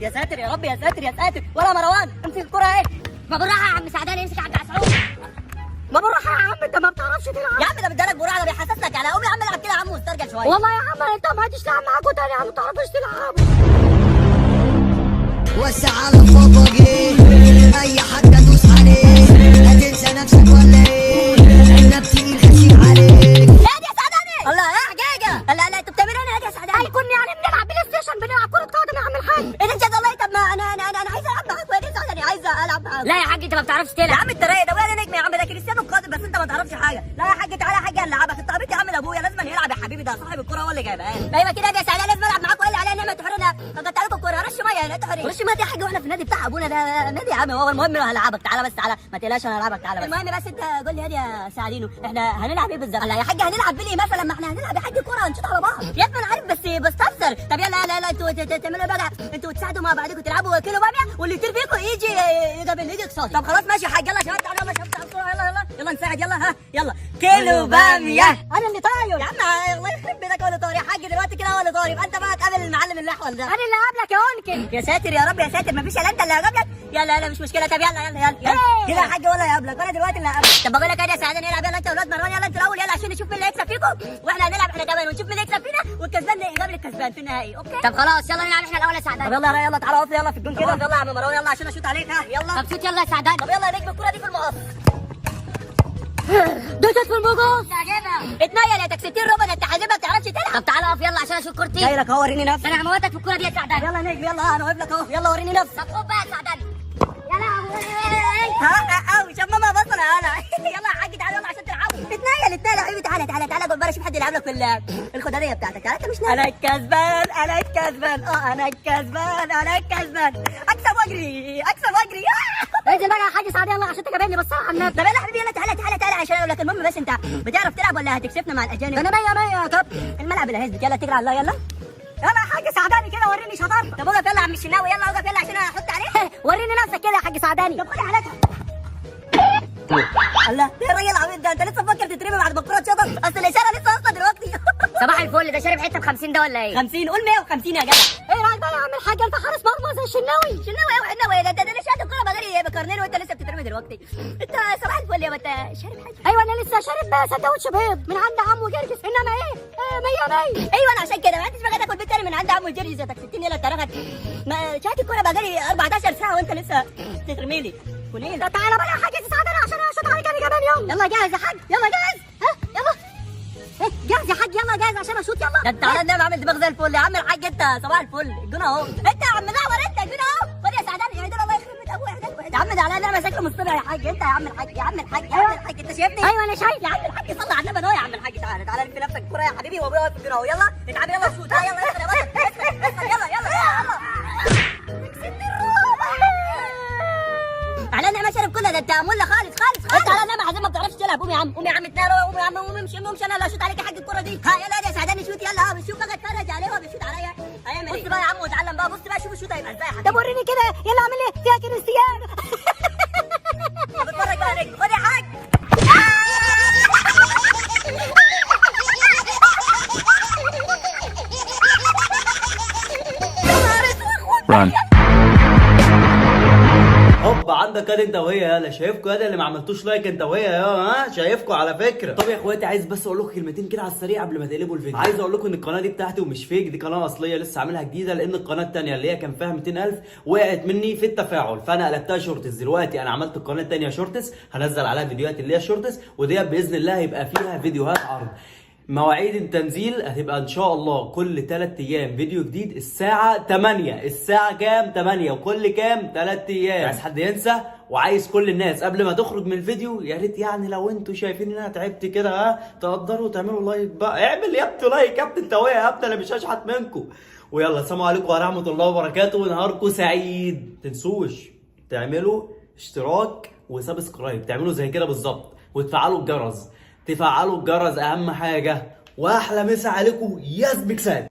يا ساتر يا رب، يا ساتر يا ساتر. ولا مروان امسك الكرة اهي. ما بالراحه يا عم سعدان، امسك يا عم سعود. ما بالراحه يا عم، انت ما بتعرفش تلعب يا عم. ده بدالك براعه، ده بيحسسك على قوم يا عم. العب كده يا عم واسترجل شويه. والله يا عم انت ما حدش تلعب معاكوا تاني يا عم، ما تعرفوش تلعبوا. وسع على فوقي، اي حد ادوس عليه. هتنسى نفسك ولا ايه؟ عنب تقيل خشيع عليك. لا يا سعداني. الله يا حجاجه. لا لا، انتوا بتعملوا ايه يا سعداني؟ هيكون يعني بنلعب بلاي ستيشن، بنلعب كرة قدم يا عم الحاج. ايه ده والله. طب ما انا عايزه العب معاك يا سعداني، عايزه العب معاك. لا يا حاج انت ما بتعرفش يا تلعب. عم انت رايق ده، ولا نجم يا عم، ده كريستيانو القادم، بس انت ما تعرفش حاجه. لا يا حاج تعالى يا حاج هنلعبك. انت قابلت يا عم ابويا، لازم يلعب يا حبيبي، ده صاحب الكوره هو اللي جايبها. ايوه كده يا سعداني، لازم العب معاك والا عليا نعمه حرنا. قطعت لكم الكوره، رش ميه لا تحرق. رش ميه يا حاج واحنا في النادي بتاع ابونا ده نادي يا عم. هو المهم هلعبك، تعالى بس تعالى، ما تقلقش انا هلعبك، تعالى بس. المهم بس انت قول لي يا سعدينو، احنا هنلعب ايه بالظبط؟ لا يا حاج هنلعب بلي مثلا، ما احنا هنلعب يا حاج كوره هنشوط على بعض. يا ابني انا عارف بس بستفسر. طب يلا لا انتوا تعملوا بقى، انتوا تساعدوا مع بعضكم تلعبوا كيلو باميه، واللي يطير فيكم يجي يقابل يجي قصادي. طب خلاص ماشي يا حاج، يلا يا شباب تعالوا يلا شباب تعالوا، يلا نساعد يلا. ها يلا كيلو باميه. انا اللي طاير يا عم، الله يخرب بيتك. هو اللي طاير يا حاج دلوقتي كده، هو اللي طاير. يبقى انت بقى تقابل المعلم الاحول ده. انا اللي قبلك يا انكل. يا ساتر يا رب، يا ساتر، مفيش الا انت اللي هقابلك. يلا لا مش مشكله. طب يلا كده يا حاج، ولا يقابلك ولا دلوقتي اللي هقابلك. طب بقول لك ايه يا سعداني، العب يلا انت واولاد مروان، يلا انت الاول، يلا عشان نشوف مين اللي هيكسب فيكم، واحنا هنلعب احنا كمان ونشوف مين اللي يكسب فينا، والكسبان ده يقابل الكسبان في النهائي. اوكي طب خلاص يلا نلعب احنا الاول يا طب سعدان. يلا تعالى اقف يلا في الجون كده. يلا يا عم مروان يلا عشان اشوط عليك. ها يلا. طب شوت يلا يا سعدان. طب يلا يا نجم، الكوره دي في المقص. دوست في الموجود. اتنيل يا تكستين ربع، ده انت حبيبك ما بتعرفش تلعب. طب تعالى اقف يلا عشان اشوط كورتي. جاي لك اهو، وريني نفسك. انا هموتك في الكوره دي يا سعدان. يلا نجم يلا، انا واقف لك اهو، يلا وريني نفسك. طب خد بقى يا سعدان. يا لهوي. قوي شاف ماما بصل انا. يلا يا حاج تعالى يلا عشان تلعبوا. اتنيل يا حبيبي، تعالى قول بقى شوف حد يلعب لك في الخداديه بتاعتك. تعالى انت مش نايم. انا الكسبان انا الكسبان. اكسب واجري انزل بقى يا حاج سعدان يلا عشان تقابلني بس على النت. طب يلا حبيبي يلا تعالى عشان اقول لك. المهم بس انت بتعرف تلعب ولا هتكسفنا مع الاجانب؟ انا 100 100. طب الملعب اللي هيثبت. يلا تجري على الله. يلا يا حاج سعداني كده وريني شطارتك. طب اقف يلا يا عم الشناوي، يلا اقف يلا عشان احط عليه. وريني نفسك كده يا حاج سعداني. طب خدي حالتها. الله ايه الراجل العبيط ده، انت لسه مفكر تترمي بعد ما الكوره اتشطط؟ اصل الاشاره لسه اصلا دلوقتي. صباح الفل، ده شارب حته ب 50 ده ولا ايه؟ 50 قول 150 يا جدع. ايه رايك بقى يا عم الحاج، انت حارس مرمى زي الشناوي. شناوي ايه وحناوي ده انت لسه شايف الكوره بجري بقرنين وانت لسه بتترمي دلوقتي. انت صباح الفل يا انت شارب حاجه. ايوه انا لسه شارب سندوتش بيض من عند عمو جرجس، انما ايه 100 100. ايوه انا عشان كده ما انتش بقى تاكل بيت تاني من عند عمو جرجس ذاتك 60 يلا اترغت. ما شايف الكوره بجري 14 ساعه وانت لسه بتترمي لي. ونين طب تعالى بقى يا حاج سعداني عشان اشوط عليك انا كمان. يلا يلا جاهز يا حاج، يلا جاهز. يلا جاهز يا حاج، يلا جاهز عشان اشوط. يلا ده انت على النبي عامل دماغ زي الفل يا عم الحاج. انت صباح الفل الجون اهو. انت يا عم نعور، انت الجون اهو. خد يا سعداني يا الله يخرب بيت ابويا يا عم. ده على النبي شكله مصطنع يا حاج. انت يا عم الحاج انت شايفني؟ ايوه انا شايف يا عم الحاج صلي على النبي اهو. يا عم الحاج تعالى لف نفسك الكوره يا حبيبي، وابويا واقف في الجون اهو. يلا اتعب يلا شوت. يلا اسال يا بطل اسال يلا. على النعمة شرب كلها، ده انت مولة خالص. انت على النعمة عزيز ما بتعرفش تلعب. قوم يا عم اتنقل. قوم يا عم امشي انا اللي اشوط عليك يا حاج الكرة دي. ها يلا يا سعداني شوت يلا. بشوف بقى اتفرج عليه وهو بيشوط عليا هيعمل ايه. بص بقى يا عم واتعلم بقى. بص بقى شوف الشوط هيبقى ازاي يا حبيبي. طب وريني كده يلا اعمل ايه فيها كريستيانو. طب اتفرج بقى يا نجم. خد يا حاج. Run. هوب عندك ادي انت وهي. يلا شايفكوا يا اللي ما عملتوش لايك انت وهي ها شايفكوا على فكره. طب يا اخواتي عايز بس اقول لكم كلمتين كده على السريع قبل ما تقلبوا الفيديو. عايز اقول لكم ان القناه دي بتاعتي ومش فيك، دي قناه اصليه لسه عاملها جديده، لان القناه الثانيه اللي هي كان فيها 200,000 وقعت مني في التفاعل، فانا قلبتها شورتس. دلوقتي انا عملت القناه الثانيه شورتس، هنزل عليها فيديوهات اللي هي شورتس، وديت باذن الله هيبقى فيها فيديوهات عرض. مواعيد التنزيل هتبقى ان شاء الله كل 3 ايام فيديو جديد الساعة 8. الساعة كام؟ 8. وكل كام؟ 3 ايام. عايز حد ينسى؟ وعايز كل الناس قبل ما تخرج من الفيديو يا ريت يعني لو انتوا شايفين ان انا تعبت كده تقدروا تعملوا لايك بقى. اعمل يا ابني لايك يا ابني انت وهي يا ابني، انا مش هشحت منكم. ويلا السلام عليكم ورحمة الله وبركاته ونهاركم سعيد. تنسوش تعملوا اشتراك وسبسكرايب، تعملوا زي كده بالظبط، وتفعلوا الجرس. تفعلوا الجرس اهم حاجه. واحلى مسا عليكم يا زبكسات.